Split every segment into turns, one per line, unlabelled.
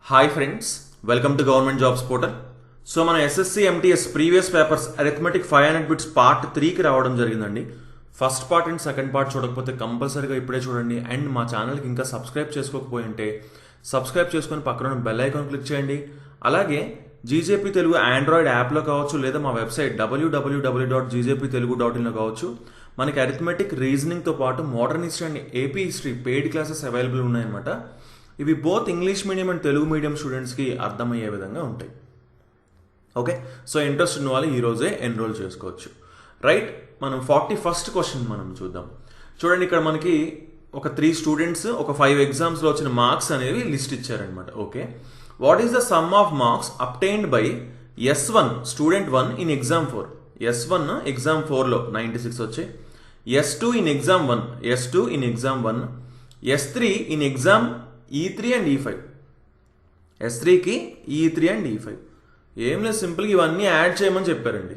Hi friends, welcome to government jobs portal. So మన SSC MTS previous papers arithmetic 500 bits part 3కి రావడం జరిగిందండి. First part and second part చూడకపోతే కంపల్సరీగా ఇప్పుడే చూడండి. అండ్ మా ఛానల్కి ఇంకా సబ్స్క్రైబ్ చేసుకోకపోయి ఉంటే సబ్స్క్రైబ్ చేసుకొని పక్కన బెల్ ఐకాన్ క్లిక్ చేయండి. అలాగే జీజేపీ తెలుగు ఆండ్రాయిడ్ యాప్లో కావచ్చు, లేదా మా వెబ్సైట్ www.gjptelugu.in లో కావచ్చు, మనకి అరిథమెటిక్ రీజనింగ్తో పాటు modern history and AP history paid classes available ఉన్నాయన్నమాట. ఇవి both English medium and Telugu medium స్టూడెంట్స్కి అర్థమయ్యే విధంగా ఉంటాయి. ఓకే, సో ఇంట్రెస్ట్ ఉన్న వాళ్ళు ఈరోజే ఎన్రోల్ చేసుకోవచ్చు. రైట్, మనం 41st క్వశ్చన్ మనం చూద్దాం. చూడండి, ఇక్కడ మనకి ఒక 3 స్టూడెంట్స్ ఒక 5 ఎగ్జామ్స్లో వచ్చిన మార్క్స్ అనేవి లిస్ట్ ఇచ్చారనమాట. Okay, what is the sum of marks obtained by S1 student 1 in exam 4? S1 exam 4లో 96 వచ్చాయి. S2 in exam 1, S2 in exam 1, S3 in exam E3 and E5. S3కి E3 అండ్ E5 ఏం లేదు, సింపుల్గా ఇవన్నీ add చేయమని చెప్పారండి.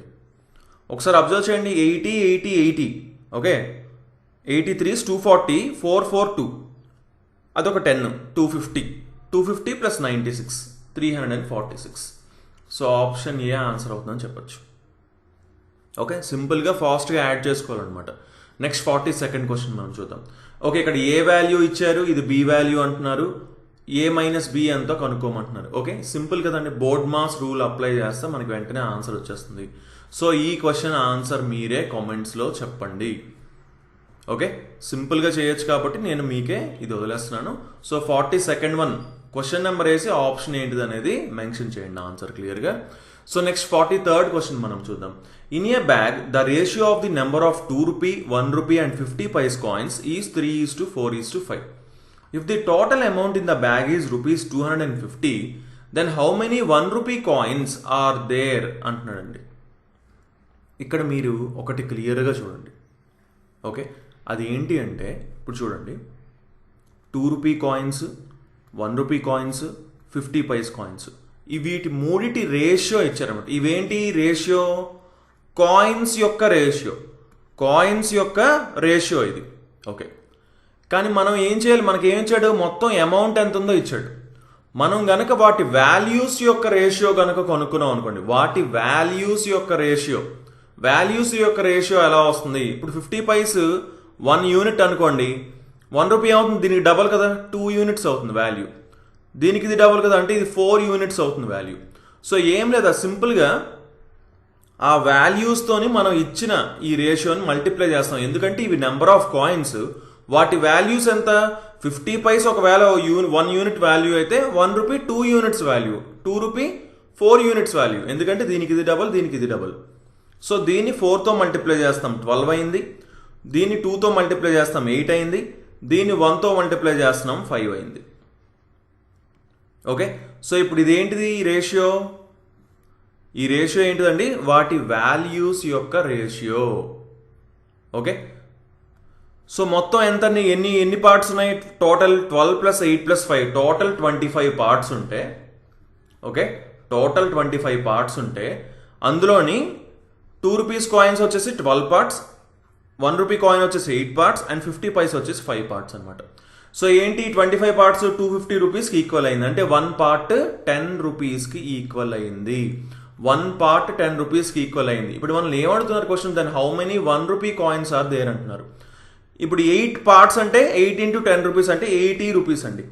ఒకసారి అబ్జర్వ్ చేయండి, 80 80 80. ఓకే, 83 240 442, అదొక 10 250 plus 96 346. So option A answer అవుతుందని చెప్పచ్చు. ఓకే, సింపుల్గా ఫాస్ట్గా యాడ్ చేసుకోవాలన్నమాట. నెక్స్ట్ 42nd క్వశ్చన్ మనం చూద్దాం. ఓకే, ఇక్కడ ఏ వాల్యూ ఇచ్చారు, ఇది బి వాల్యూ అంటున్నారు, ఏ మైనస్ బి ఎంతో కనుక్కోమంటున్నారు. ఓకే, సింపుల్ కదండి, బోర్డ్ మాస్ రూల్ అప్లై చేస్తే మనకి వెంటనే ఆన్సర్ వచ్చేస్తుంది. సో ఈ క్వశ్చన్ ఆన్సర్ మీరే కామెంట్స్లో చెప్పండి. ఓకే, సింపుల్గా చేయొచ్చు కాబట్టి నేను మీకే ఇది వదిలేస్తున్నాను. So 42nd one question number వేసి ఆప్షన్ ఏంటిది అనేది మెన్షన్ చేయండి ఆన్సర్ క్లియర్గా. సో నెక్స్ట్ 43rd క్వశ్చన్ మనం చూద్దాం. In a bag the ratio of the number of 2 rupee 1 rupee and 50 paise coins is 3:4:5. If the total amount in the bag is ₹250, then how many 1 rupee coins are there అంటున్నాడండి. ఇక్కడ మీరు ఒకటి క్లియర్గా చూడండి. Okay, అది ఏంటి అంటే ఇప్పుడు చూడండి, 2 rupee coins, 1 rupee coins, 50 paise coins, వీటి మూడిటి రేషియో ఇచ్చారన్నమాట. ఇవేంటి రేషియో? కాయిన్స్ యొక్క రేషియో ఇది. ఓకే, కానీ మనం ఏం చేయాలి, మనకి ఏం ఇచ్చాడు, మొత్తం అమౌంట్ ఎంత ఉందో ఇచ్చాడు. మనం గనక వాటి వాల్యూస్ యొక్క రేషియో గనక కొనుక్కున్నాం అనుకోండి, వాటి వాల్యూస్ యొక్క రేషియో ఎలా వస్తుంది? ఇప్పుడు 50 paise 1 యూనిట్ అనుకోండి, 1 రూపీ అవుతుంది, దీనికి డబల్ కదా, 2 యూనిట్స్ అవుతుంది వాల్యూ. దీనికి ఇది డబుల్ కదా, అంటే ఇది 4 యూనిట్స్ అవుతుంది వాల్యూ. సో ఏం లేదా, సింపుల్గా ఆ వాల్యూస్తోని మనం ఇచ్చిన ఈ రేషియోని మల్టిప్లై చేస్తాం. ఎందుకంటే ఇవి నెంబర్ ఆఫ్ కాయిన్స్, వాటి వాల్యూస్ ఎంత? 50 paise ఒకవేళ 1 యూనిట్ వాల్యూ అయితే 1 rupee 2 units value, 2 rupee 4 units value. ఎందుకంటే దీనికి ఇది డబల్, దీనికి ఇది డబల్. సో దీన్ని 4తో మల్టిప్లై చేస్తాం, 12 అయింది. దీన్ని 2తో మల్టిప్లై చేస్తాం, 8 అయింది. దీన్ని 1తో మల్టిప్లై చేస్తున్నాం, 5 అయింది. ఓకే, సో ఇప్పుడు ఇదేంటిది రేషియో? ఈ రేషియో ఏంటిదండి? వాటి వాల్యూస్ యొక్క రేషియో. ఓకే, సో మొత్తం ఎంత, ఎన్ని పార్ట్స్ ఉన్నాయి? టోటల్ 12 + 8 + 5 టోటల్ 25 పార్ట్స్ ఉంటే, ఓకే, టోటల్ 25 పార్ట్స్ ఉంటే అందులోని 2 రూపీస్ కాయిన్స్ వచ్చేసి 12 పార్ట్స్, 1 రూపీ కాయిన్ వచ్చేసి 8 పార్ట్స్ అండ్ 50 paise వచ్చేసి 5 పార్ట్స్ అనమాట. సో ఏంటి, 25 పార్ట్స్ 250 రూపీస్కి ఈక్వల్ అయింది. అంటే 1 పార్ట్ 10 రూపీస్కి ఈక్వల్ అయింది. 1 పార్ట్ 10 రూపీస్కి ఈక్వల్ అయింది. ఇప్పుడు మనం ఏమడుతున్నారు question, then how many 1 rupee coins are there అంటున్నారు. ఇప్పుడు 8 పార్ట్స్ అంటే 8 × 10 రూపీస్ అంటే 80 రూపీస్ అండి.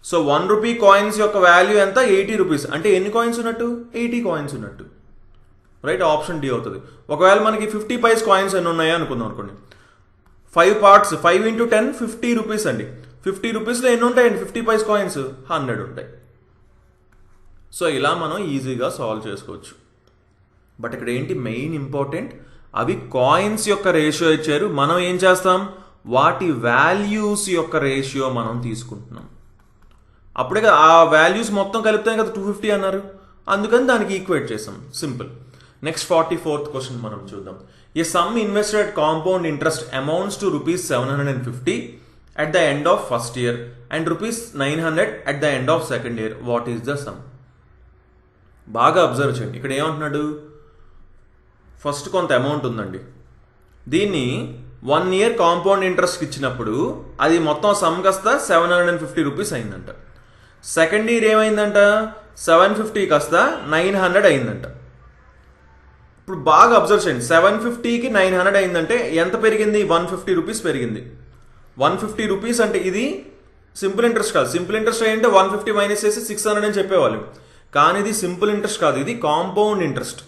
సో 1 రూపీ కాయిన్స్ యొక్క వాల్యూ ఎంత? 80 రూపీస్. అంటే ఎన్ని కాయిన్స్ ఉన్నట్టు? 80 కాయిన్స్ ఉన్నట్టు. రైట్, ఆప్షన్ డి అవుతుంది. ఒకవేళ మనకి 50 paise కాయిన్స్ ఎన్ని ఉన్నాయో అనుకుందాం అనుకోండి, 5 పార్ట్స్ 5 × 10 50 రూపీస్ అండి. 50 రూపీస్లో ఎన్ని ఉంటాయండి 50 paise కాయిన్స్? 100 ఉంటాయి. సో ఇలా మనం ఈజీగా సాల్వ్ చేసుకోవచ్చు. బట్ ఇక్కడ ఏంటి మెయిన్ ఇంపార్టెంట్, అవి కాయిన్స్ యొక్క రేషియో ఇచ్చారు, మనం ఏం చేస్తాం, వాటి వాల్యూస్ యొక్క రేషియో మనం తీసుకుంటున్నాం. అప్పుడే కదా ఆ వాల్యూస్ మొత్తం కలిపితే కదా 250 అన్నారు, అందుకని దానికి ఈక్వేట్ చేసాం, సింపుల్. నెక్స్ట్ 44th క్వశ్చన్ మనం చూద్దాం. A sum invested at compound interest amounts to ₹750 at the end of first year and ₹900 at the end of second year. What is the sum? బాగా అబ్జర్వ్ చేయండి, ఇక్కడ ఏమంటున్నాడు, first కొంత amount ఉందండి, దీన్ని 1 year compound ఇంట్రెస్ట్కి ఇచ్చినప్పుడు అది మొత్తం సమ్ కాస్త 750 రూపీస్ అయిందంట. సెకండ్ ఇయర్ ఏమైందంట 750 కాస్త 900 అయిందంట. ఇప్పుడు బాగా అబ్జర్వ్ చేయండి, 750కి 900 అయిందంటే ఎంత పెరిగింది? 150 రూపీస్ పెరిగింది. 150 రూపీస్ అంటే ఇది సింపుల్ ఇంట్రెస్ట్ కాదు. సింపుల్ ఇంట్రెస్ట్ అంటే 150 మైనస్ చేసి 600 అని చెప్పేవాళ్ళు, కానీ ఇది సింపుల్ ఇంట్రెస్ట్ కాదు, ఇది కాంపౌండ్ ఇంట్రెస్ట్.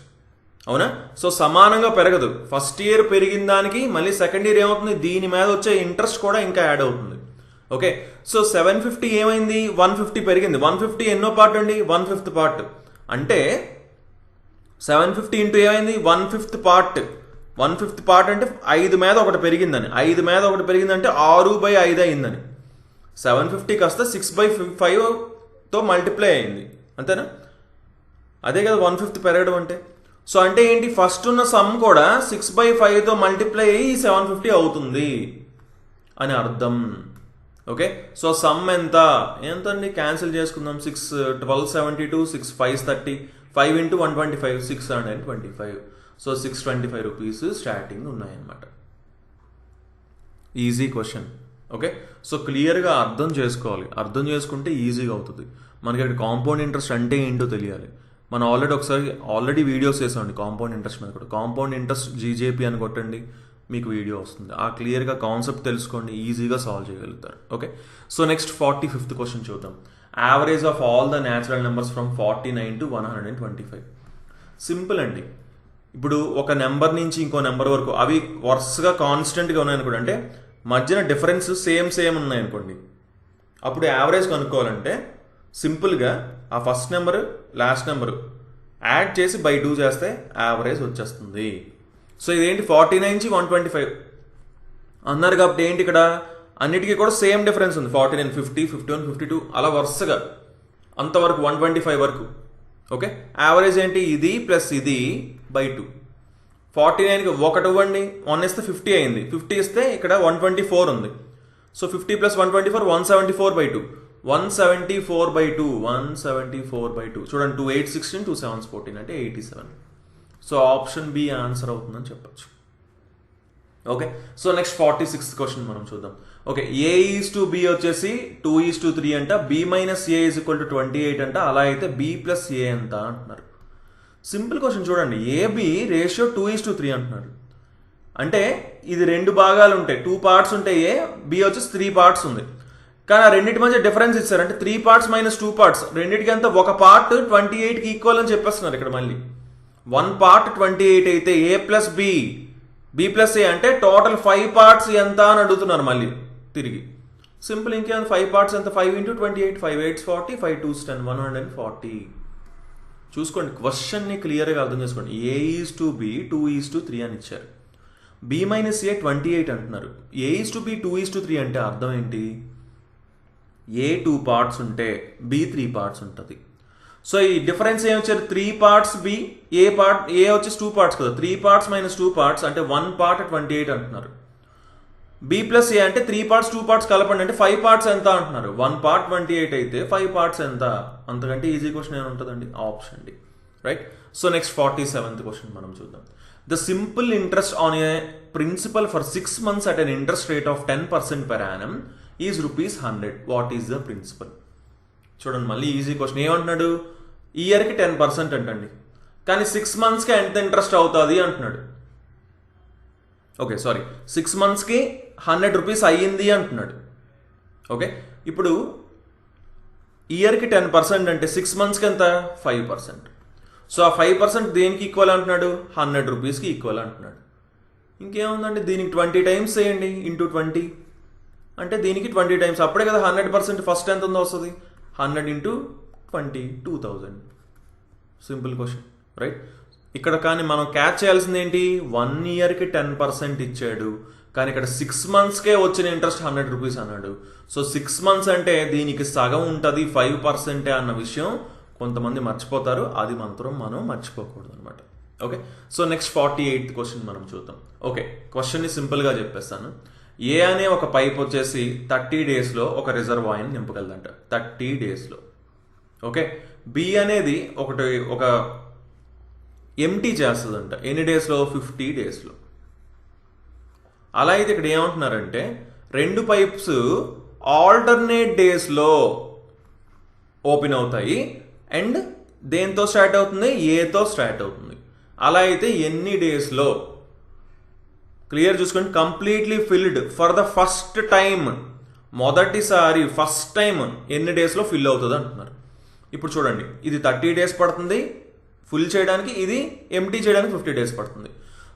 అవునా? సో సమానంగా పెరగదు. ఫస్ట్ ఇయర్ పెరిగిన దానికి మళ్ళీ సెకండ్ ఇయర్ ఏమవుతుంది, దీని మీద వచ్చే ఇంట్రెస్ట్ కూడా ఇంకా యాడ్ అవుతుంది. ఓకే, సో 750 ఏమైంది? 150 పెరిగింది. 150 ఎన్నో పార్ట్ అండి? 1/5 పార్ట్. అంటే 750 ఇంటూ ఏమైంది? 1/5 పార్ట్. 1/5 పార్ట్ అంటే 5 మీద ఒకటి పెరిగిందని. 5 మీద ఒకటి పెరిగిందంటే 6/5 అయిందని. 750 కాస్త 6/5తో మల్టిప్లై అయింది, అంతేనా? అదే కదా 1/5 పెరగడం అంటే. సో అంటే ఏంటి, ఫస్ట్ ఉన్న సమ్ కూడా 6/5తో మల్టిప్లై అయ్యి 750 అవుతుంది అని అర్థం. ఓకే, సో సమ్ ఎంత అండి? క్యాన్సిల్ చేసుకుందాం. 6 12 72, 6 5 30, 5 ఇంటూ 125, 625. సో 625 రూపీస్ స్టార్టింగ్ ఉన్నాయన్నమాట. Easy question. ఓకే, సో క్లియర్గా అర్థం చేసుకోవాలి. అర్థం చేసుకుంటే ఈజీగా అవుతుంది. మనకి ఇక్కడ కాంపౌండ్ ఇంట్రెస్ట్ అంటే ఏంటో తెలియాలి. మనం ఆల్రెడీ వీడియోస్ చేసామండి కాంపౌండ్ ఇంట్రెస్ట్ మీద కూడా. కాంపౌండ్ ఇంట్రెస్ట్ జీజేపీ అని కొట్టండి, మీకు వీడియో వస్తుంది. ఆ క్లియర్గా కాన్సెప్ట్ తెలుసుకోండి, ఈజీగా సాల్వ్ చేయగలుగుతారు. Okay, so next 45th question చూద్దాం. Average of all the natural numbers from 49 to 125. Simple అండి. ఇప్పుడు ఒక నెంబర్ నుంచి ఇంకో నెంబర్ వరకు అవి వరుసగా కాన్స్టెంట్గా ఉన్నాయనుకోండి, అంటే మధ్యన డిఫరెన్స్ సేమ్ ఉన్నాయనుకోండి, అప్పుడు యావరేజ్ కనుక్కోవాలంటే సింపుల్గా ఆ first number last number add చేసి బై 2 చేస్తే యావరేజ్ వచ్చేస్తుంది. సో ఇదేంటి 49 నుంచి 125 అన్నారు కాబట్టి ఏంటి ఇక్కడ అన్నిటికీ కూడా సేమ్ డిఫరెన్స్ ఉంది. 49, 50, 51, 52 అలా వరుసగా అంతవరకు 125 వరకు. ఓకే, యావరేజ్ ఏంటి? ఇది ప్లస్ ఇది బై 2. 49కి 1 ఇవ్వండి, 1 ఇస్తే 50 అయింది. 50 ఇస్తే ఇక్కడ 124 ఉంది. So 50 plus 124 174/2. 174/2 174/2 చూడండి. 2 8 16, 2 7 14 అంటే 87. సో ఆప్షన్ బి ఆన్సర్ అవుతుందని చెప్పచ్చు. Okay, so next 46th question మనం చూద్దాం. ఓకే, A:B వచ్చేసి 2:3 అంట, B - A = 28 అంట. అలా అయితే B + A ఎంత అంటున్నారు. సింపుల్ క్వశ్చన్ చూడండి. AB రేషియో 2:3 అంటున్నారు. అంటే ఇది 2 భాగాలు ఉంటాయి, 2 పార్ట్స్ ఉంటాయి. B వచ్చేసి 3 పార్ట్స్ ఉంది, కానీ ఆ రెండింటి మధ్య డిఫరెన్స్ ఇచ్చారు. అంటే 3 పార్ట్స్ - 2 పార్ట్స్, రెండింటికి అంతా ఒక పార్ట్ 28కి ఈక్వల్ అని చెప్పేస్తున్నారు ఇక్కడ. మళ్ళీ 1 పార్ట్ 28 అయితే A + B, B + A అంటే టోటల్ 5 పార్ట్స్ ఎంత అని అడుగుతున్నారు మళ్ళీ తిరిగి. సింపుల్, ఇంకేమైనా 5 పార్ట్స్ ఎంత? 5 × 28, 5 8 40, 5 2 10, 140. చూసుకోండి, క్వశ్చన్ని క్లియర్గా అర్థం చేసుకోండి. A:B 2:3 అని ఇచ్చారు. B - A 28 అంటున్నారు. A:B 2:3 అంటే అర్థం ఏంటి? A 2 పార్ట్స్ ఉంటే B 3 పార్ట్స్ ఉంటుంది. సో ఈ డిఫరెన్స్ ఏమి వచ్చారు? 3 పార్ట్స్ B, A వచ్చేసి 2 పార్ట్స్ కదా. 3 పార్ట్స్ - 2 పార్ట్స్ అంటే 1 పార్ట్ 28 అంటున్నారు. B + A అంటే 3 పార్ట్స్ 2 పార్ట్స్ కలపండి అంటే 5 పార్ట్స్ ఎంత అంటున్నారు. 1 పార్ట్ 28 అయితే 5 పార్ట్స్ ఎంత? అంతకంటే ఈజీ క్వశ్చన్ ఏమి ఉంటుందండి? Option D, right. So next 47th question మనం చూద్దాం. The simple interest on a principal for 6 months at an interest rate of 10% per annum is ₹100. What is the principal? చూడండి, మళ్ళీ easy question. ఏమంటున్నాడు? ఇయర్కి 10% అంటండి, కానీ 6 monthsకి ఎంత ఇంట్రెస్ట్ అవుతుంది అంటున్నాడు. ఓకే, సారీ, 6 monthsకి ₹100 అయ్యింది అంటున్నాడు. ఓకే, ఇప్పుడు ఇయర్కి 10% అంటే 6 monthsకి ఎంత? 5%. సో ఆ 5% దేనికి ఈక్వల్ అంటున్నాడు? ₹100కి ఈక్వల్ అంటున్నాడు. ఇంకేముందండి, దీనికి 20 times చేయండి, ఇంటూ 20 అంటే దీనికి 20 times. అప్పుడే కదా 100% ఫస్ట్ ఎంత ఉందో వస్తుంది. 100 × 20 2000. Simple question, right. ఇక్కడ కానీ మనం క్యాచ్ చేయాల్సింది ఏంటి? 1 yearకి 10% ఇచ్చాడు, కానీ ఇక్కడ 6 monthsకే వచ్చిన ఇంట్రెస్ట్ ₹100 అన్నాడు. సో 6 months అంటే దీనికి సగం ఉంటుంది, 5% అన్న విషయం కొంతమంది మర్చిపోతారు. అది మాత్రం మనం మర్చిపోకూడదు అనమాట. Okay, so next 48th question మనం చూద్దాం. ఓకే, క్వశ్చన్ని సింపుల్గా చెప్పేస్తాను. ఏ అనే ఒక పైప్ వచ్చేసి 30 daysలో ఒక రిజర్వాయర్ని నింపగలదంట. 30 daysలో. ఓకే, బి అనేది ఒక ఎంటీ చేస్తుందంట. ఎన్ని డేస్లో? 50 daysలో. అలా అయితే ఇక్కడ ఏమంటున్నారంటే 2 pipes ఆల్టర్నేట్ డేస్లో ఓపెన్ అవుతాయి అండ్ దేంతో స్టార్ట్ అవుతుంది, ఏతో స్టార్ట్ అవుతుంది. అలా అయితే ఎన్ని డేస్లో, క్లియర్ చూసుకోండి, completely field for the first time, మొదటిసారి ఫస్ట్ టైం ఎన్ని డేస్లో ఫిల్ అవుతుంది అంటున్నారు. ఇప్పుడు చూడండి, ఇది 30 డేస్ పడుతుంది ఫుల్ చేయడానికి, ఇది ఎంటీ చేయడానికి 50 డేస్ పడుతుంది.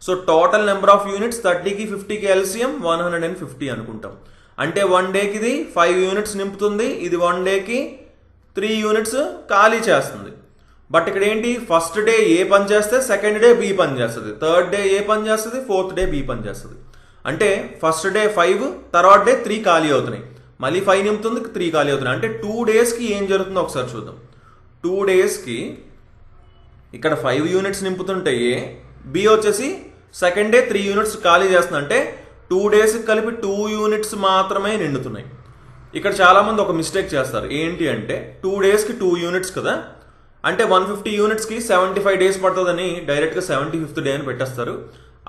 So total number of units 30కి 50కి ఎల్సిఎం 150 అనుకుంటాం. అంటే 1 డేకి ఇది 5 యూనిట్స్ నింపుతుంది, ఇది 1 డేకి 3 యూనిట్స్ ఖాళీ చేస్తుంది. బట్ ఇక్కడ ఏంటి, ఫస్ట్ డే ఏ పని చేస్తే సెకండ్ డే బి పని చేస్తుంది, థర్డ్ డే ఏ పని చేస్తుంది, ఫోర్త్ డే బి పని చేస్తుంది. అంటే ఫస్ట్ డే 5, తర్వాత డే 3 ఖాళీ అవుతున్నాయి, మళ్ళీ 5 నింపుతుంది, 3 ఖాళీ అవుతున్నాయి. అంటే 2 డేస్కి ఏం జరుగుతుందో ఒకసారి చూద్దాం. 2 డేస్కి ఇక్కడ 5 యూనిట్స్ నింపుతుంటే ఏ, బి వచ్చేసి సెకండ్ డే 3 యూనిట్స్ ఖాళీ చేస్తుంది. అంటే 2 డేస్కి కలిపి 2 యూనిట్స్ మాత్రమే నిండుతున్నాయి. ఇక్కడ చాలామంది ఒక మిస్టేక్ చేస్తారు, ఏంటి అంటే 2 డేస్కి 2 యూనిట్స్ కదా, అంటే 150 యూనిట్స్కి 75 డేస్ పడుతుందని డైరెక్ట్గా 75th డే అని పెట్టేస్తారు.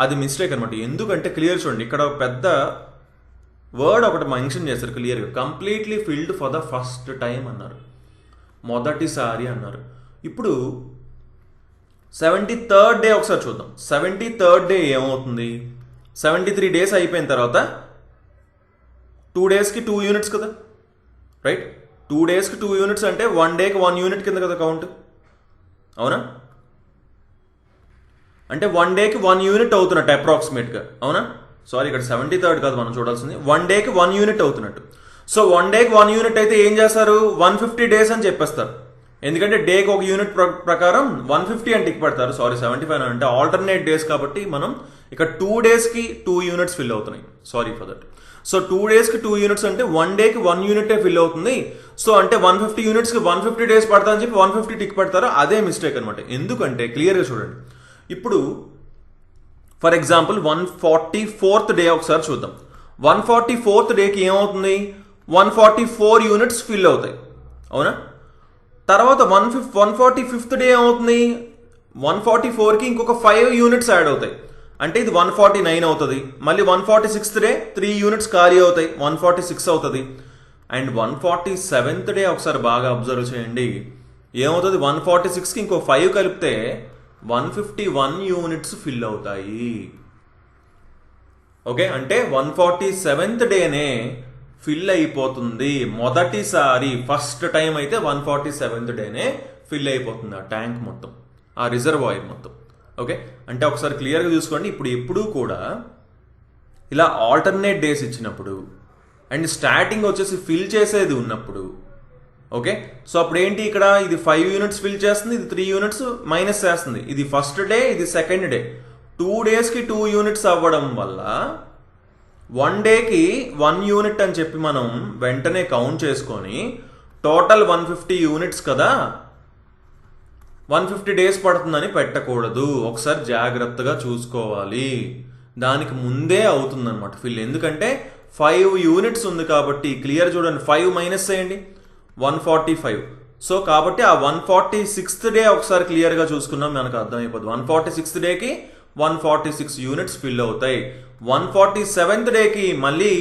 అది మిస్టేక్ అనమాట. ఎందుకంటే క్లియర్ చూడండి, ఇక్కడ పెద్ద వర్డ్ ఒకటి మెన్షన్ చేశారు క్లియర్గా, completely field for the first time అన్నారు, మొదటిసారి అన్నారు. ఇప్పుడు 73rd డే ఒకసారి చూద్దాం. 73rd డే ఏమవుతుంది, 73 డేస్ అయిపోయిన తర్వాత 2 డేస్కి 2 యూనిట్స్ కదా, రైట్? 2 డేస్కి 2 యూనిట్స్ అంటే 1 డేకి 1 యూనిట్ కింద కదా కౌంట్, అవునా? అంటే 1 డేకి 1 యూనిట్ అవుతున్నట్టు అప్రాక్సిమేట్గా, అవునా? సారీ, ఇక్కడ 73rd కాదు మనం చూడాల్సింది, 1 డేకి 1 యూనిట్ అవుతున్నట్టు. సో 1 డేకి 1 యూనిట్ అయితే ఏం చేస్తారు, 150 డేస్ అని చెప్పేస్తారు. ఎందుకంటే డేకి ఒక యూనిట్ ప్రకారం 150 అని టిక్ పెడతారు. సారీ, 75 అంటే ఆల్టర్నేట్ డేస్ కాబట్టి మనం ఇక్కడ 2 డేస్కి 2 యూనిట్స్ ఫిల్ అవుతున్నాయి. Sorry for that. సో 2 డేస్కి 2 యూనిట్స్ అంటే 1 డేకి 1 యూనిటే ఫిల్ అవుతుంది. సో అంటే 150 యూనిట్స్కి 150 డేస్ పడతా అని చెప్పి 150 టిక్ పెడతారు. అదే మిస్టేక్ అనమాట. ఎందుకంటే క్లియర్గా చూడండి, ఇప్పుడు ఫర్ ఎగ్జాంపుల్ 144th డే ఒకసారి చూద్దాం. 144th డేకి ఏమవుతుంది, 144 యూనిట్స్ ఫిల్ అవుతాయి, అవునా? తర్వాత 145th డే ఏమవుతుంది, 144కి ఇంకొక 5 యూనిట్స్ యాడ్ అవుతాయి, అంటే ఇది 149 అవుతుంది. మళ్ళీ 146th డే 3 యూనిట్స్ ఖాళీ అవుతాయి, 146 అవుతుంది. అండ్ 147th డే ఒకసారి బాగా అబ్జర్వ్ చేయండి, ఏమవుతుంది, 146కి ఇంకో 5 కలిపితే 151 యూనిట్స్ ఫిల్ అవుతాయి. ఓకే, అంటే 147th డేనే ఫిల్ అయిపోతుంది మొదటిసారి, ఫస్ట్ టైం అయితే 147th డేనే ఫిల్ అయిపోతుంది ఆ ట్యాంక్ మొత్తం, ఆ రిజర్వాయర్ మొత్తం. ఓకే, అంటే ఒకసారి క్లియర్గా చూసుకోండి. ఇప్పుడు ఎప్పుడూ కూడా ఇలా ఆల్టర్నేట్ డేస్ ఇచ్చినప్పుడు అండ్ స్టార్టింగ్ వచ్చేసి ఫిల్ చేసేది ఉన్నప్పుడు, ఓకే, సో అప్పుడు ఏంటి, ఇక్కడ ఇది 5 యూనిట్స్ ఫిల్ చేస్తుంది, ఇది 3 యూనిట్స్ మైనస్ చేస్తుంది. ఇది ఫస్ట్ డే, ఇది సెకండ్ డే. 2 డేస్కి 2 యూనిట్స్ అవ్వడం వల్ల 1 డేకి 1 యూనిట్ అని చెప్పి మనం వెంటనే కౌంట్ చేసుకొని టోటల్ 150 యూనిట్స్ కదా, 150 డేస్ పడుతుందని పెట్టకూడదు. ఒకసారి జాగ్రత్తగా చూసుకోవాలి. దానికి ముందే అవుతుందన్నమాట ఫిల్. ఎందుకంటే 5 యూనిట్స్ ఉంది కాబట్టి, క్లియర్ చూడండి, 5 మైనస్ చేయండి, 145. సో కాబట్టి ఆ 146th డే ఒకసారి క్లియర్గా చూసుకున్నాం, మనకు అర్థమైపోతుంది. 146th డేకి 146 యూనిట్స్ ఫిల్ అవుతాయి. 147th డేకి మళ్ళీ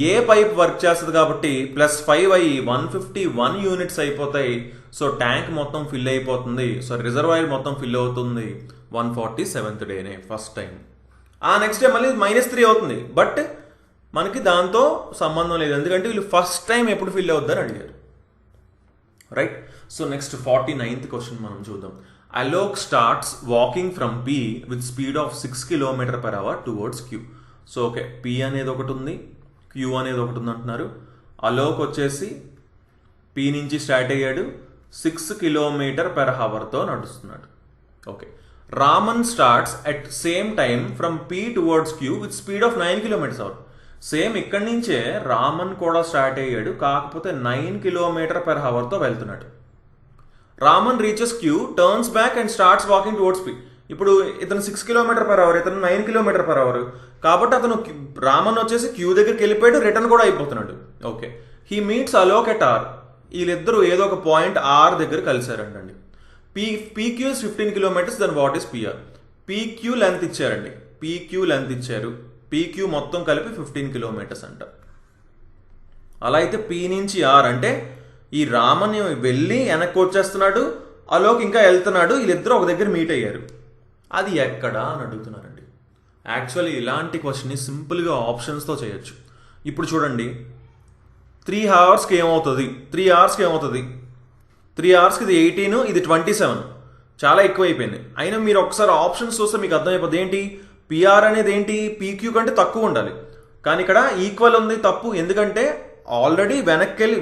ఏ పైప్ వర్క్ చేస్తుంది కాబట్టి +5 అయ్యి 151 యూనిట్స్ అయిపోతాయి. సో ట్యాంక్ మొత్తం ఫిల్ అయిపోతుంది. సో రిజర్వాయర్ మొత్తం ఫిల్ అవుతుంది 147th డేనే ఫస్ట్ టైం. ఆ నెక్స్ట్ డే మళ్ళీ -3 అవుతుంది. బట్ మనకి దాంతో సంబంధం లేదు, ఎందుకంటే వీళ్ళు ఫస్ట్ టైం ఎప్పుడు ఫిల్ అవుద్దని అడిగారు, right? So next 49th question మనం చూద్దాం. Alok starts walking from P with speed of 6 km/h towards Q. So okay, P అనేది ఒకటి ఉంది, Q అనేది ఒకటి ఉంది అంటున్నారు. అలోక్ వచ్చేసి P నుంచి స్టార్ట్ అయ్యాడు, 6 km/hతో నడుస్తున్నాడు. Okay, Raman starts at same time from P towards Q with speed of 9 km/h. Same ఇక్కడి నుంచే రామన్ కూడా స్టార్ట్ అయ్యాడు, కాకపోతే 9 km/hతో వెళ్తున్నాడు. Raman reaches Q, turns back and starts walking towards P. ఇప్పుడు ఇతను 6 km/h, ఇతను 9 km/h, కాబట్టి అతను రామన్ వచ్చేసి Q దగ్గరికి వెళ్ళిపోయాడు, రిటర్న్ కూడా అయిపోతున్నాడు. Okay, he meets Alok at R. వీళ్ళిద్దరూ ఏదో ఒక పాయింట్ R దగ్గర కలిశారండి. PQ is 15 km, then what is PR? PQ length ఇచ్చారండి, PQ లెంత్ ఇచ్చారు, PQ మొత్తం కలిపి 15 km అంట. అలా అయితే P నుంచి R అంటే ఈ రామన్ వెళ్ళి వెనక్కి వచ్చేస్తున్నాడు, అలోక్ ఇంకా వెళ్తున్నాడు, వీళ్ళిద్దరూ ఒక దగ్గర మీట్ అయ్యారు. అది ఎక్కడా అని అడుగుతున్నారండి. యాక్చువల్లీ ఇలాంటి క్వశ్చన్ని సింపుల్గా ఆప్షన్స్తో చేయొచ్చు. ఇప్పుడు చూడండి, 3 అవర్స్కి ఏమవుతుంది, 3 అవర్స్కి ఏమవుతుంది, 3 అవర్స్కి ఇది 18, ఇది 27, చాలా ఎక్కువైపోయింది. అయినా మీరు ఒకసారి ఆప్షన్స్ చూస్తే మీకు అర్థమైపోతుంది ఏంటి, పిఆర్ అనేది ఏంటి, పీక్యూ కంటే తక్కువ ఉండాలి. కానీ ఇక్కడ ఈక్వల్ ఉంది, తప్పు. ఎందుకంటే ఆల్రెడీ వెనక్కి వెళ్ళి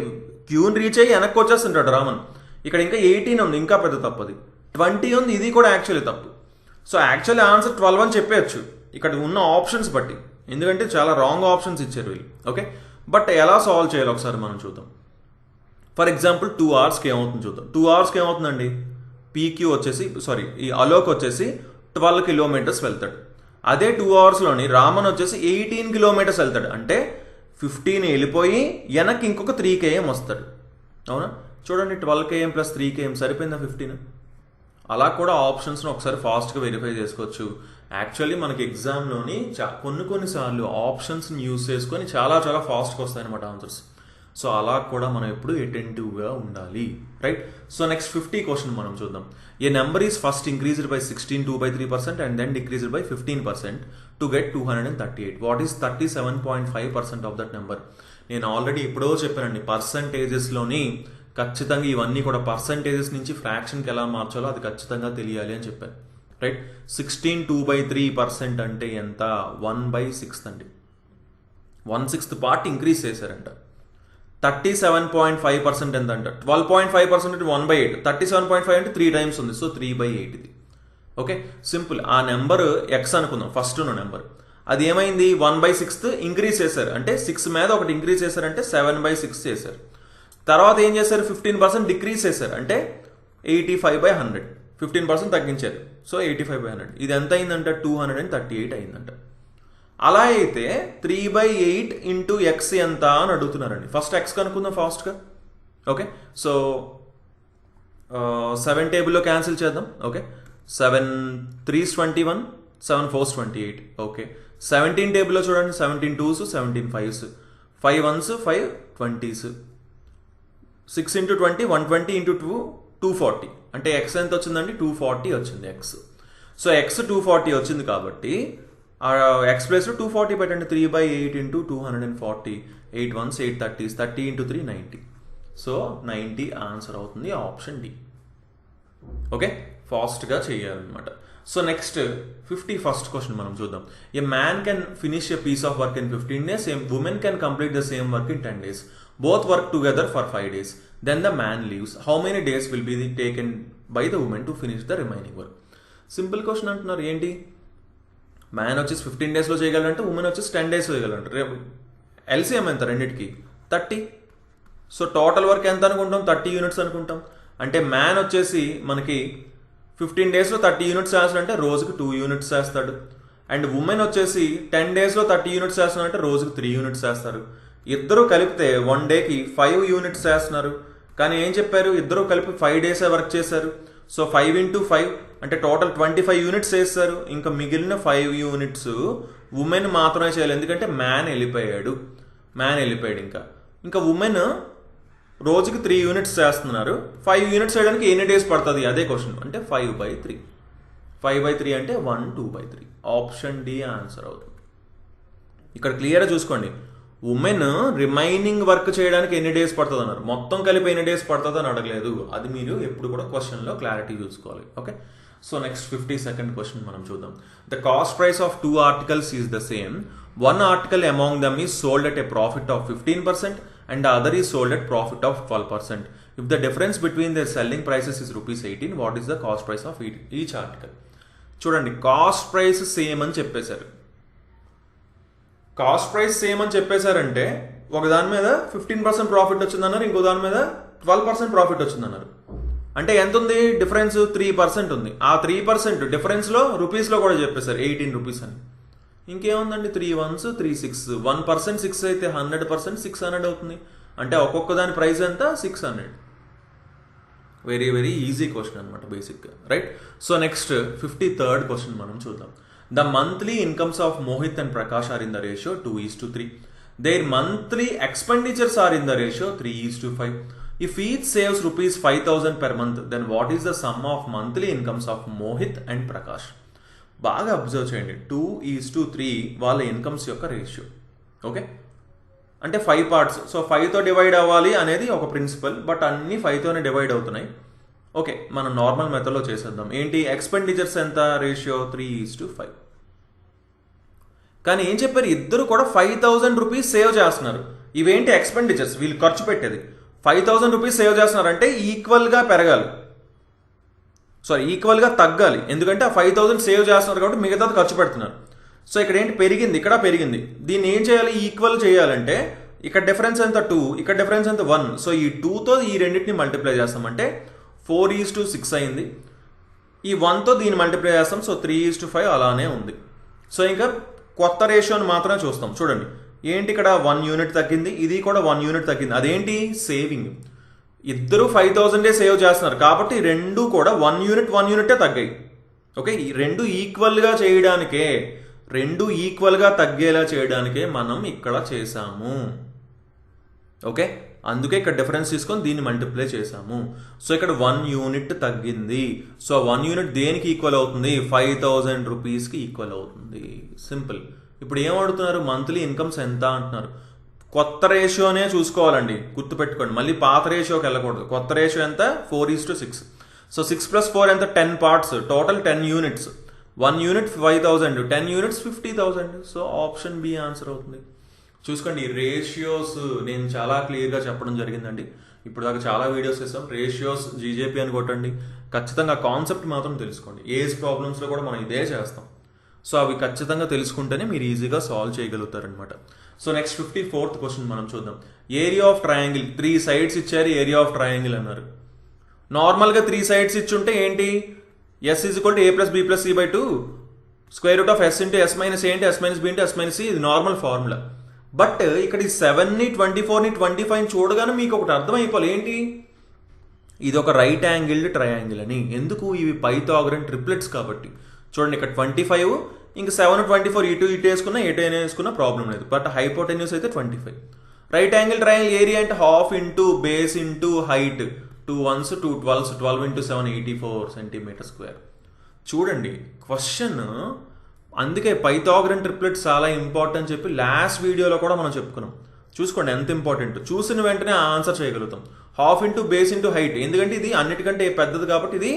క్యూని రీచ్ అయ్యి వెనక్కి వచ్చేస్తుంటాడు రామన్. ఇక్కడ ఇంకా 18 ఉంది, ఇంకా పెద్ద తప్పు. అది 20 ఉంది, ఇది కూడా యాక్చువల్లీ తప్పు. సో యాక్చువల్లీ ఆన్సర్ 12 అని చెప్పేయచ్చు ఇక్కడ ఉన్న ఆప్షన్స్ బట్టి, ఎందుకంటే చాలా రాంగ్ ఆప్షన్స్ ఇచ్చారు వీళ్ళు. ఓకే, బట్ ఎలా సాల్వ్ చేయాలి ఒకసారి మనం చూద్దాం. ఫర్ ఎగ్జాంపుల్ 2 అవర్స్కి ఏమవుతుంది చూద్దాం. 2 అవర్స్కి ఏమవుతుందండి, పీక్యూ వచ్చేసి ఈ అలోక్ వచ్చేసి 12 కిలోమీటర్స్ వెళ్తాడు. అదే 2 అవర్స్లోని రామన్ వచ్చేసి 18 కిలోమీటర్స్ వెళ్తాడు. అంటే 15 వెళ్ళిపోయి వెనక్కి ఇంకొక 3 km వస్తాడు. అవునా, చూడండి 12 km + 3 km సరిపోయిందా 15. అలా కూడా ఆప్షన్స్ని ఒకసారి ఫాస్ట్గా వెరిఫై చేసుకోవచ్చు. యాక్చువల్లీ మనకి ఎగ్జామ్లోని కొన్నిసార్లు ఆప్షన్స్ని యూజ్ చేసుకొని చాలా చాలా ఫాస్ట్గా వస్తాయన్నమాట ఆన్సర్స్. సో అలా కూడా మనం ఎప్పుడు అటెంటివ్గా ఉండాలి, రైట్. సో నెక్స్ట్ 50 క్వశ్చన్ మనం చూద్దాం. A number is first increased by 16 2/3% and then decreased by 15% to get 238. What is 37.5% of that number? నేను ఆల్రెడీ ఎప్పుడో చెప్పానండి, పర్సంటేజెస్లోని ఖచ్చితంగా ఇవన్నీ కూడా పర్సంటేజెస్ నుంచి ఫ్రాక్షన్కి ఎలా మార్చాలో అది ఖచ్చితంగా తెలియాలి అని చెప్పాను, రైట్. 16 2/3% అంటే ఎంత, 1/6 అండి. 1/6 పార్ట్ ఇంక్రీజ్ చేశారంట. 37.5% ఎంత అంట, 12.5% అంటే 1/8, 37.5 అంటే 3 times ఉంది, సో 3/8 ఇది. Okay, simple. ఆ నెంబర్ ఎక్స్ అనుకుందాం, ఫస్ట్ ఉన్న నెంబర్. అది ఏమైంది, 1/6 ఇంక్రీజ్ చేశారు, అంటే 6 మీద ఒకటి ఇంక్రీజ్ చేశారంటే 7/6 చేశారు. తర్వాత ఏం చేశారు, 15% డిక్రీజ్ చేశారు, అంటే 85/100, 15% తగ్గించారు, సో 85/100. ఇది ఎంత అయిందంట, 238 అయిందంట. అలా అయితే 3/8 ఇంటూ ఎక్స్ ఎంత అని అడుగుతున్నారండి. ఫస్ట్ ఎక్స్ కనుక్కుందాం ఫాస్ట్గా. ఓకే, సో 7 టేబుల్లో క్యాన్సిల్ చేద్దాం. Okay, 7 3s 21, 7 4s 28. ఓకే, 17 టేబుల్లో చూడండి, 17 2s 17 5s, 5 1s 5 20s, 6 into 20 120 into 2 240. అంటే ఎక్స్ ఎంత వచ్చిందండి, 240 వచ్చింది ఎక్స్. సో ఎక్స్ 240 వచ్చింది కాబట్టి ఎక్స్ ప్లేస్లో 240 పెట్టండి. 3/8 into 240, 8 1s 8 30s, 30 into 3 90. So 90 answer అవుతుంది ఆప్షన్ డి. ఓకే, ఫాస్ట్గా చేయాలన్నమాట. సో నెక్స్ట్ 51st క్వశ్చన్ మనం చూద్దాం. A man can finish a piece of work in 15 days, a woman can complete the same work in 10 days. Both work together for 5 days. Then the man leaves. How many days will be taken by the woman to finish the remaining work? Simple question అంటున్నారు. ఏంటి, man వచ్చేసి 15 daysలో చేయగలంటే, women వచ్చేసి 10 days చేయగలంట. LCM ఎంత రెండింటికి, 30. So total work ఎంత అనుకుంటాం, 30 units అనుకుంటాం. అంటే మ్యాన్ వచ్చేసి మనకి 15 daysలో 30 యూనిట్స్ చేస్తాడంటే రోజుకి 2 యూనిట్స్ చేస్తాడు. అండ్ ఉమెన్ వచ్చేసి 10 daysలో 30 యూనిట్స్ చేస్తాడంటే రోజుకి 3 యూనిట్స్ చేస్తారు. ఇద్దరు కలిపితే 1 dayకి 5 యూనిట్స్ చేస్తున్నారు. కానీ ఏం చెప్పారు, ఇద్దరు కలిపి 5 days వర్క్ చేశారు. సో 5 into 5 అంటే టోటల్ 25 యూనిట్స్ చేస్తారు. ఇంకా మిగిలిన 5 యూనిట్స్ ఉమెన్ మాత్రమే చేయాలి, ఎందుకంటే మ్యాన్ వెళ్ళిపోయాడు. ఇంకా ఉమెన్ రోజుకి 3 యూనిట్స్ చేస్తున్నారు. 5 యూనిట్స్ చేయడానికి ఎన్ని డేస్ పడుతుంది, అదే క్వశ్చన్. అంటే 5/3. 5/3 అంటే 1 2/3. ఆప్షన్ డి ఆన్సర్ అవుతుంది. ఇక్కడ క్లియర్గా చూసుకోండి, ఉమెన్ రిమైనింగ్ వర్క్ చేయడానికి ఎన్ని డేస్ పడుతుంది అన్నారు, మొత్తం కలిపి ఎన్ని డేస్ పడుతుంది అని అడగలేదు. అది మీరు ఎప్పుడు కూడా క్వశ్చన్లో క్లారిటీ చూసుకోవాలి. Okay, so next 52nd question మనం చూద్దాం. The cost price of 2 articles is the same. One article among them is sold at a profit of 15% and the other is sold at profit of 12%. If the difference between their selling prices is ₹18, what is the cost price of each article? చూడండి, cost price same అని చెప్పేశారు. Cost price same అని చెప్పేశారంటే ఒక దాని మీద 15% profit వచ్చిందన్నారు, ఇంకో దాని మీద 12% ప్రాఫిట్ వచ్చిందన్నారు. అంటే ఎంత ఉంది డిఫరెన్స్, 3% ఉంది. ఆ 3% డిఫరెన్స్లో రూపీస్లో కూడా చెప్పేశారు 18 రూపీస్ అని. ఇంకేముందండి, 3 1s 3 6, 1% 6 అయితే 100% 600 అవుతుంది. అంటే ఒక్కొక్క దాని ప్రైస్ ఎంత, 600. వెరీ వెరీ ఈజీ క్వశ్చన్ అనమాట బేసిక్గా, right. So next 53rd question మనం చూద్దాం. The monthly incomes of Mohit and Prakash are in the ratio 2:3. Their monthly expenditures are in the ratio 3:5. If each saves rupees 5,000 per month, then what is the sum of monthly incomes of Mohit and Prakash? బాగా observe చేయండి. 2:3 వాళ్ళ incomes యొక్క ratio. Okay, అంటే 5 parts. So 5తో divide అవ్వాలి అనేది ఒక principal, but అన్ని 5తోనే divide అవుతున్నాయి. ఓకే, మనం నార్మల్ మెథడ్లో చేసేద్దాం. ఏంటి ఎక్స్పెండిచర్స్ ఎంత రేషియో? 3:5. కానీ ఏం చెప్పారు, ఇద్దరు కూడా 5,000 రూపీస్ సేవ్ చేస్తున్నారు. ఇవేంటి ఎక్స్పెండిచర్స్, వీళ్ళు ఖర్చు పెట్టేది 5,000 రూపీస్ సేవ్ చేస్తున్నారంటే ఈక్వల్గా పెరగాలి, ఈక్వల్గా తగ్గాలి. ఎందుకంటే ఆ 5,000 సేవ్ చేస్తున్నారు కాబట్టి మిగతాది ఖర్చు పెడుతున్నారు. సో ఇక్కడ ఏంటి పెరిగింది, ఇక్కడ పెరిగింది. దీన్ని ఏం చేయాలి, ఈక్వల్ చేయాలంటే ఇక్కడ డిఫరెన్స్ ఎంత 2, ఇక్కడ డిఫరెన్స్ ఎంత 1. సో ఈ 2తో ఈ రెండింటిని మల్టిప్లై చేస్తామంటే 4:6 అయింది. ఈ 1తో దీన్ని మల్టిప్లై చేస్తాం, సో 3:5 అలానే ఉంది. సో ఇంకా కొత్త రేషియోని మాత్రమే చూస్తాం. చూడండి ఏంటి, ఇక్కడ 1 యూనిట్ తగ్గింది, ఇది కూడా 1 యూనిట్ తగ్గింది. అదేంటి సేవింగ్. ఇద్దరు 5,000 సేవ్ చేస్తున్నారు కాబట్టి రెండు కూడా 1 యూనిటే తగ్గాయి. ఓకే, ఈ రెండు ఈక్వల్గా చేయడానికే, రెండు ఈక్వల్గా తగ్గేలా చేయడానికే మనం ఇక్కడ చేసాము. ఓకే, అందుకే ఇక్కడ డిఫరెన్స్ తీసుకొని దీన్ని మల్టిప్లై చేసాము. సో ఇక్కడ 1 యూనిట్ తగ్గింది. సో 1 యూనిట్ దేనికి ఈక్వల్ అవుతుంది, 5,000 రూపీస్కి ఈక్వల్ అవుతుంది. సింపుల్. ఇప్పుడు ఏం అడుగుతున్నారు, మంత్లీ ఇన్కమ్స్ ఎంత అంటున్నారు. కొత్త రేషియోనే చూసుకోవాలండి, గుర్తుపెట్టుకోండి. మళ్ళీ పాత రేషియోకి వెళ్ళకూడదు. కొత్త రేషియో ఎంత, 4:6. సో 6 + 4 ఎంత, 10 parts, total 10 units. 1 unit 5,000, 10 units 50,000. So option B answer అవుతుంది. చూసుకోండి, రేషియోస్ నేను చాలా క్లియర్గా చెప్పడం జరిగిందండి. ఇప్పుడు దాకా చాలా వీడియోస్ చేస్తాం. రేషియోస్ జీజేపీ అని కొట్టండి, ఖచ్చితంగా కాన్సెప్ట్ మాత్రం తెలుసుకోండి. ఏజ్ ప్రాబ్లమ్స్లో కూడా మనం ఇదే చేస్తాం. సో అవి ఖచ్చితంగా తెలుసుకుంటేనే మీరు ఈజీగా సాల్వ్ చేయగలుగుతారనమాట. సో నెక్స్ట్ 54th క్వశ్చన్ మనం చూద్దాం. ఏరియా ఆఫ్ ట్రయాంగిల్, 3 సైడ్స్ ఇచ్చారు, ఏరియా ఆఫ్ ట్రయాంగిల్ అన్నారు. నార్మల్గా 3 సైడ్స్ ఇచ్చుంటే ఏంటి, S = A + B + C/2 √ of S × S - A × S - B × S - C. ఇది నార్మల్ ఫార్ములా. బట్ ఇక్కడ ఈ 7ని 24ని 25ని చూడగానే మీకు ఒకటి అర్థమైపోవాలి, ఏంటి ఇది ఒక రైట్ యాంగిల్డ్ ట్రయాంగిల్ అని. ఎందుకు, ఇవి పైథాగరన్ ట్రిప్లెట్స్ కాబట్టి. చూడండి ఇక్కడ 25, ఇంకా 7, 24 ఇటు వేసుకున్నా ఎటు అయినా వేసుకున్నా ప్రాబ్లం లేదు. బట్ హైపోటెన్యూస్ అయితే 25. రైట్ యాంగిల్ ట్రయాంగిల్ ఏరియా అంటే ½ into base into height, 2 1s 2 12s, 12 × 7 84 cm². చూడండి క్వశ్చన్, అందుకే పైథాగరన్ ట్రిప్లెట్స్ చాలా ఇంపార్టెంట్ చెప్పి లాస్ట్ వీడియోలో కూడా మనం చెప్పుకున్నాం. చూసుకోండి ఎంత ఇంపార్టెంట్. చూసిన వెంటనే ఆన్సర్ చేయగలుగుతాం. ½ ఇంటూ బేస్ ఇంటూ హైట్, ఎందుకంటే ఇది అన్నిటికంటే పెద్దది కాబట్టి ఇది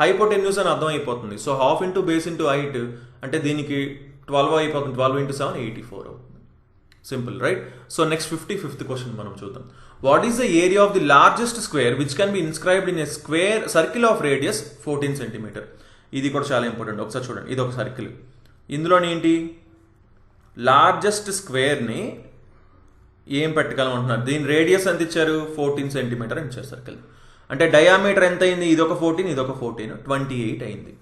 హైపోటెన్యూస్ అని అర్థం అయిపోతుంది. So ½ into base into height అంటే దీనికి 12 అయిపోతుంది, 12 × 7 84 అవుతుంది. Simple, right? So next 55th question మనం చూద్దాం. What is the area of the largest square which can be inscribed in a square circle of radius 14 cm? ఇది కూడా చాలా ఇంపార్టెంట్. ఒకసారి చూడండి, ఇది ఒక సర్కిల్. ఇందులోని ఏంటి, లార్జెస్ట్ స్క్వేర్ని ఏం పెట్టగలం అంటున్నారు. దీని రేడియస్ ఎంత ఇచ్చారు, 14 cm అని ఇచ్చారు సర్కిల్. అంటే డయామీటర్ ఎంత అయింది, ఇదొక 14, ఇదొక 14, 28 అయింది.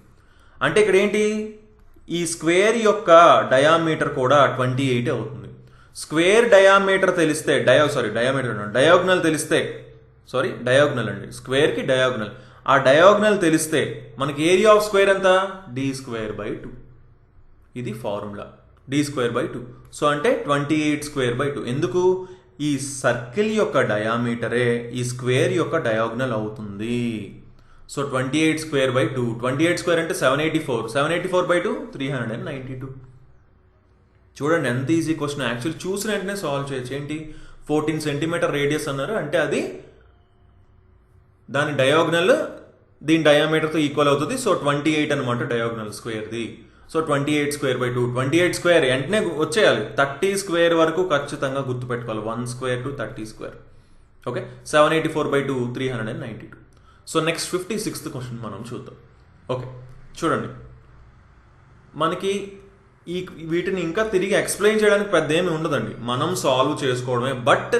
అంటే ఇక్కడ ఏంటి, ఈ స్క్వేర్ యొక్క డయామీటర్ కూడా 28 అవుతుంది. స్క్వేర్ డయామీటర్ తెలిస్తే డయాగ్నల్ తెలిస్తే, డయాగ్నల్ అండి, స్క్వేర్కి డయాగ్నల్. ఆ డయాగ్నల్ తెలిస్తే మనకి ఏరియా ఆఫ్ స్క్వేర్ ఎంత, d²/2. ఇది ఫార్ములా, d²/2. సో అంటే 28² ఎందుకు, ఈ సర్కిల్ యొక్క డయామీటరే ఈ స్క్వేర్ యొక్క డయాగ్నల్ అవుతుంది. సో 28² 28² అంటే 784, 784/2 392. చూడండి ఎంత ఈజీ క్వశ్చన్. యాక్చువల్లీ చూసిన వెంటనే సాల్వ్ చేయొచ్చు. ఏంటి, 14 cm రేడియస్ అన్నారు అంటే అది దాని డయాగ్నల్ దీని డయామీటర్తో ఈక్వల్ అవుతుంది. సో 28 అనమాట డయాగ్నల్ స్క్వేర్ది. సో 28² 28² వెంటనే వచ్చేయాలి. 30² వరకు ఖచ్చితంగా గుర్తుపెట్టుకోవాలి. 1² to 30². Okay, 784/2 392. So next 56th question మనం చూద్దాం. ఓకే, చూడండి మనకి వీటిని ఇంకా తిరిగి ఎక్స్ప్లెయిన్ చేయడానికి పెద్ద ఏమి ఉండదండి, మనం సాల్వ్ చేసుకోవడమే. బట్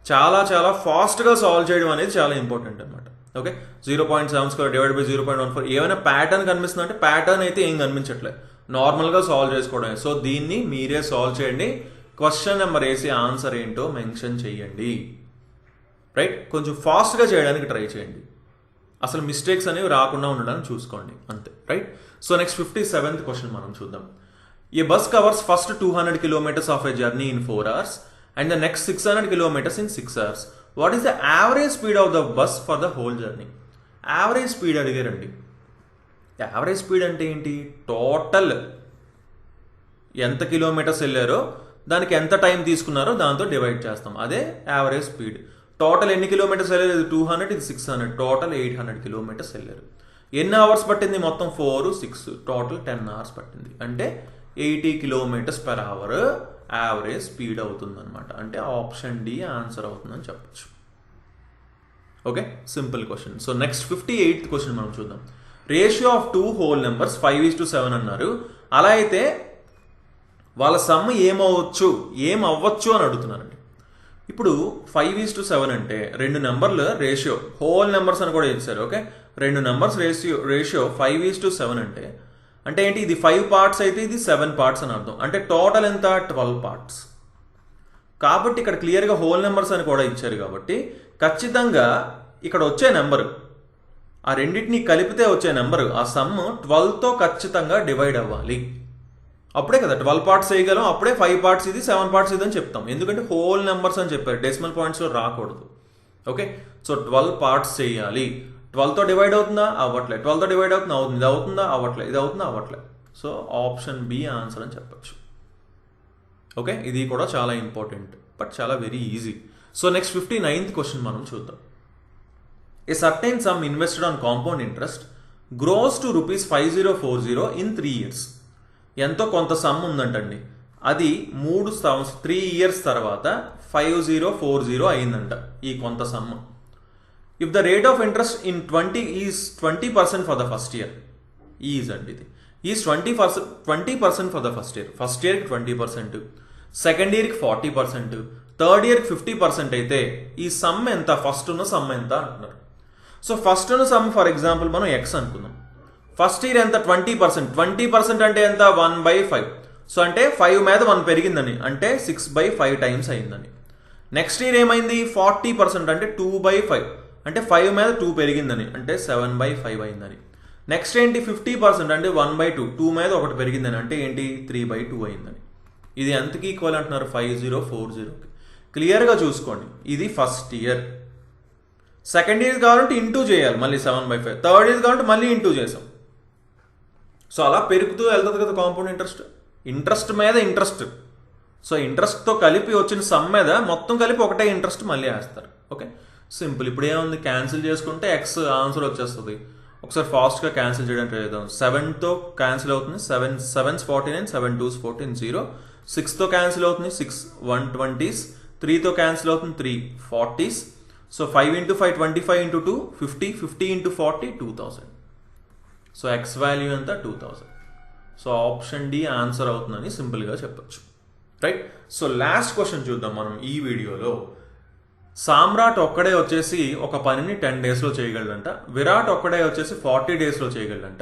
చాలా చాలా ఫాస్ట్గా సాల్వ్ చేయడం అనేది చాలా ఇంపార్టెంట్ అనమాట. ఓకే, 0.72 / 0.14 ఏమైనా ప్యాటర్న్ కనిపిస్తుంది అంటే ప్యాటర్న్ అయితే ఏం కనిపించట్లేదు, నార్మల్గా సాల్వ్ చేసుకోవడమే. సో దీన్ని మీరే సాల్వ్ చేయండి. క్వశ్చన్ నెంబర్ వేసి ఆన్సర్ ఏంటో మెన్షన్ చేయండి. రైట్, కొంచెం ఫాస్ట్గా చేయడానికి ట్రై చేయండి. అసలు మిస్టేక్స్ అనేవి రాకుండా ఉండడానికి చూసుకోండి, అంతే. Right, so next 57th question మనం చూద్దాం. A bus covers first 200 km of a journey in 4 hours and the next 600 km in 6 hours. What is the average speed of the bus for the whole journey. Average speed అడిగారండి. Average speed అంటే ఏంటి? Total ఎంత kilometres వెళ్ళారో దానికి ఎంత time తీసుకున్నారో దాంతో divide చేస్తాం, అదే యావరేజ్ స్పీడ్. టోటల్ ఎన్ని కిలోమీటర్స్ వెళ్ళారు? ఇది 200, ఇది 600, టోటల్ 800 కిలోమీటర్స్ వెళ్ళారు. ఎన్ని అవర్స్ పట్టింది? మొత్తం 4, 6, టోటల్ 10 అవర్స్ పట్టింది. అంటే 80 kilometres per hour average speed అవుతుంది అనమాట. అంటే ఆప్షన్ డి ఆన్సర్ అవుతుందని చెప్పచ్చు. Okay, simple question. So next 58th question మనం చూద్దాం. రేషియో ఆఫ్ 2 హోల్ నెంబర్స్ 5:7 అన్నారు. అలా అయితే వాళ్ళ సమ్ ఏమవ్వచ్చు అని అడుగుతున్నారండి. ఇప్పుడు 5:7 అంటే రెండు నెంబర్ల రేషియో, హోల్ నెంబర్స్ అని కూడా ఇచ్చారు. ఓకే, రెండు నెంబర్స్ రేషియో 5:7 అంటే ఏంటి? ఇది 5 పార్ట్స్ అయితే ఇది 7 పార్ట్స్ అని అర్థం. అంటే టోటల్ ఎంత? 12 పార్ట్స్. కాబట్టి ఇక్కడ క్లియర్గా హోల్ నెంబర్స్ అని కూడా ఇచ్చారు కాబట్టి ఖచ్చితంగా ఇక్కడ వచ్చే నెంబరు, ఆ రెండింటిని కలిపితే వచ్చే నెంబరు, ఆ సమ్ 12తో ఖచ్చితంగా డివైడ్ అవ్వాలి. అప్పుడే కదా 12 పార్ట్స్ చేయగలం. అప్పుడే 5 పార్ట్స్ ఇది, 7 పార్ట్స్ ఇది అని చెప్తాం. ఎందుకంటే హోల్ నెంబర్స్ అని చెప్పారు, డెసిమల్ పాయింట్స్లో రాకూడదు. ఓకే, సో 12 పార్ట్స్ చేయాలి. 12తో డివైడ్ అవుతుందా? అవ్వట్లేదు. 12తో డివైడ్ అవుతుందా? అవుతుంది. ఇది అవుతుందా? అవ్వట్లేదు. ఇది అవుతుందా? అవ్వట్లేదు. సో ఆప్షన్ బి ఆన్సర్ అని చెప్పచ్చు. ఓకే, ఇది కూడా చాలా ఇంపార్టెంట్ బట్ చాలా very easy. So next 59th question మనం చూద్దాం. ఏ certain some invested on compound interest gross to ₹5040 in 3 years. ఎంతో కొంత సమ్ ఉందంటండి, అది 3 years తర్వాత 5040 అయిందంట ఈ కొంత some. If the rate of interest in 20% for the first year అండి, ఇది is 20% for the first year. First ఇయర్కి 20%, సెకండ్ ఇయర్కి 40%, థర్డ్ ఇయర్కి 50% అయితే ఈ సమ్ ఎంత? ఫస్ట్ ఉన్న సమ్ ఎంత అంటున్నారు. సో ఫస్ట్ ఉన్న సమ్ ఫర్ ఎగ్జాంపుల్ మనం ఎక్స్ అనుకుందాం. ఫస్ట్ ఇయర్ ఎంత? 20% అంటే ఎంత? 1/5. సో అంటే 5 మీద 1 పెరిగిందని, అంటే 6/5 టైమ్స్ అయిందని. నెక్స్ట్ ఇయర్ ఏమైంది? 40% అంటే 2/5, అంటే 5 మీద 2 పెరిగిందని, అంటే 7/5 అయిందని. నెక్స్ట్ ఏంటి? 50% అంటే 1/2, 2 మీద 1 పెరిగిందని, అంటే ఏంటి? 3/2 అయిందని. ఇది ఎంతకి ఈక్వల్ అంటున్నారు? 5040కి. క్లియర్గా చూసుకోండి, ఇది ఫస్ట్ ఇయర్. సెకండ్ ఇయర్ కావాలంటే ఇంటూ చేయాలి మళ్ళీ 7/5. థర్డ్ ఇయర్ కావాలంటే మళ్ళీ ఇంటూ చేసాం. సో అలా పెరుగుతూ వెళ్తుంది కదా కాంపౌండ్ ఇంట్రెస్ట్. ఇంట్రెస్ట్ మీద ఇంట్రెస్ట్. సో ఇంట్రెస్ట్తో కలిపి వచ్చిన సమ్ మీద మొత్తం కలిపి ఒకటే ఇంట్రెస్ట్ మళ్ళీ వేస్తారు. Okay, simple. ఇప్పుడు ఏముంది? క్యాన్సిల్ చేసుకుంటే ఎక్స్ ఆన్సర్ వచ్చేస్తుంది. ఒకసారి ఫాస్ట్గా క్యాన్సిల్ చేయడానికి ట్రై చేద్దాం. 7తో క్యాన్సిల్ అవుతుంది, 7 7s 49, 7 2s 14, 0. 6తో క్యాన్సిల్ అవుతుంది, 6 120s. 3తో క్యాన్సిల్ అవుతుంది, 3 40s. So 5 × 5 25 × 2 50, 50 × 40 2000. So X value ఎంత? 2000. సో ఆప్షన్ డి ఆన్సర్ అవుతుందని సింపుల్గా చెప్పచ్చు. రైట్. సో లాస్ట్ క్వశ్చన్ చూద్దాం మనం ఈ వీడియోలో. సామ్రాట్ ఒక్కడే వచ్చేసి ఒక పనిని 10 daysలో చేయగలడంట. విరాట్ ఒక్కడే వచ్చేసి 40 daysలో చేయగలడంట.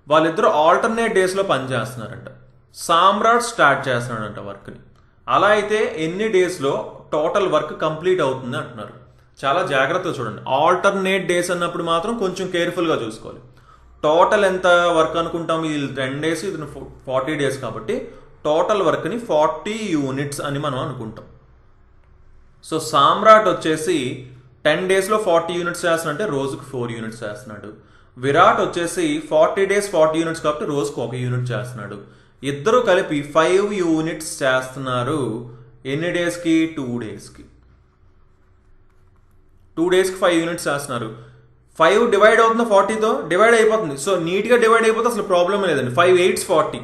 వాళ్ళిద్దరూ ఆల్టర్నేట్ డేస్లో పని చేస్తున్నారంట. సామ్రాట్ స్టార్ట్ చేస్తున్నాడంట వర్క్ని. అలా అయితే ఎన్ని డేస్లో టోటల్ వర్క్ కంప్లీట్ అవుతుంది అంటున్నారు. చాలా జాగ్రత్తగా చూడండి. ఆల్టర్నేట్ డేస్ అన్నప్పుడు మాత్రం కొంచెం కేర్ఫుల్గా చూసుకోవాలి. టోటల్ ఎంత వర్క్ అనుకుంటాం? ఇది 10 days, ఇది 40 days కాబట్టి టోటల్ వర్క్ని 40 units అని మనం అనుకుంటాం. సో సామ్రాట్ వచ్చేసి 10 daysలో 40 units చేస్తున్నాడంటే రోజుకు 4 units చేస్తున్నాడు. విరాట్ వచ్చేసి 40 days 40 units కాబట్టి రోజుకు 1 unit చేస్తున్నాడు. ఇద్దరు కలిపి 5 units చేస్తున్నారు. ఎన్ని డేస్కి? 2 daysకి. 2 daysకి 5 units చేస్తున్నారు. 5 డివైడ్ అవుతుంది 40తో, డివైడ్ అయిపోతుంది. సో నీట్గా డివైడ్ అయిపోతే అసలు ప్రాబ్లం లేదండి. 5 8s 40.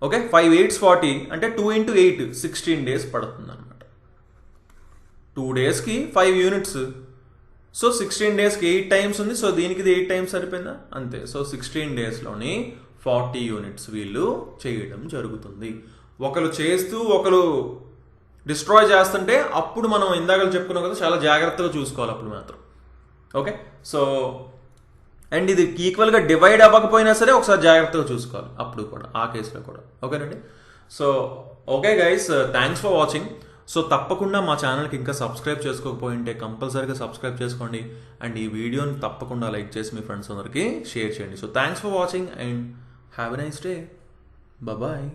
ఓకే, 5 8s 40 అంటే 2 × 8 16 days పడుతుంది అనమాట. 2 daysకి 5 units. సో 16 daysకి 8 times ఉంది. సో దీనికి 8 times సరిపోయిందా? అంతే. సో 16 daysలోని 40 units వీళ్ళు చేయడం జరుగుతుంది. ఒకరు చేస్తూ ఒకరు డిస్ట్రాయ్ చేస్తుంటే అప్పుడు మనం ఇందాక చెప్పుకున్నాం కదా, చాలా జాగ్రత్తగా చూసుకోవాలి అప్పుడు మాత్రం. ఓకే, సో అండ్ ఇది ఈక్వల్గా డివైడ్ అవ్వకపోయినా సరే ఒకసారి జాగ్రత్తగా చూసుకోవాలి అప్పుడు కూడా, ఆ కేసులో కూడా. ఓకేనండి. So okay guys, thanks for watching. So తప్పకుండా మా ఛానల్కి ఇంకా సబ్స్క్రైబ్ చేసుకోకపోయింటే కంపల్సరీగా సబ్స్క్రైబ్ చేసుకోండి. అండ్ ఈ వీడియోని తప్పకుండా లైక్ చేసి మీ ఫ్రెండ్స్ అందరికీ షేర్ చేయండి. So thanks for watching and have a nice day. Bye.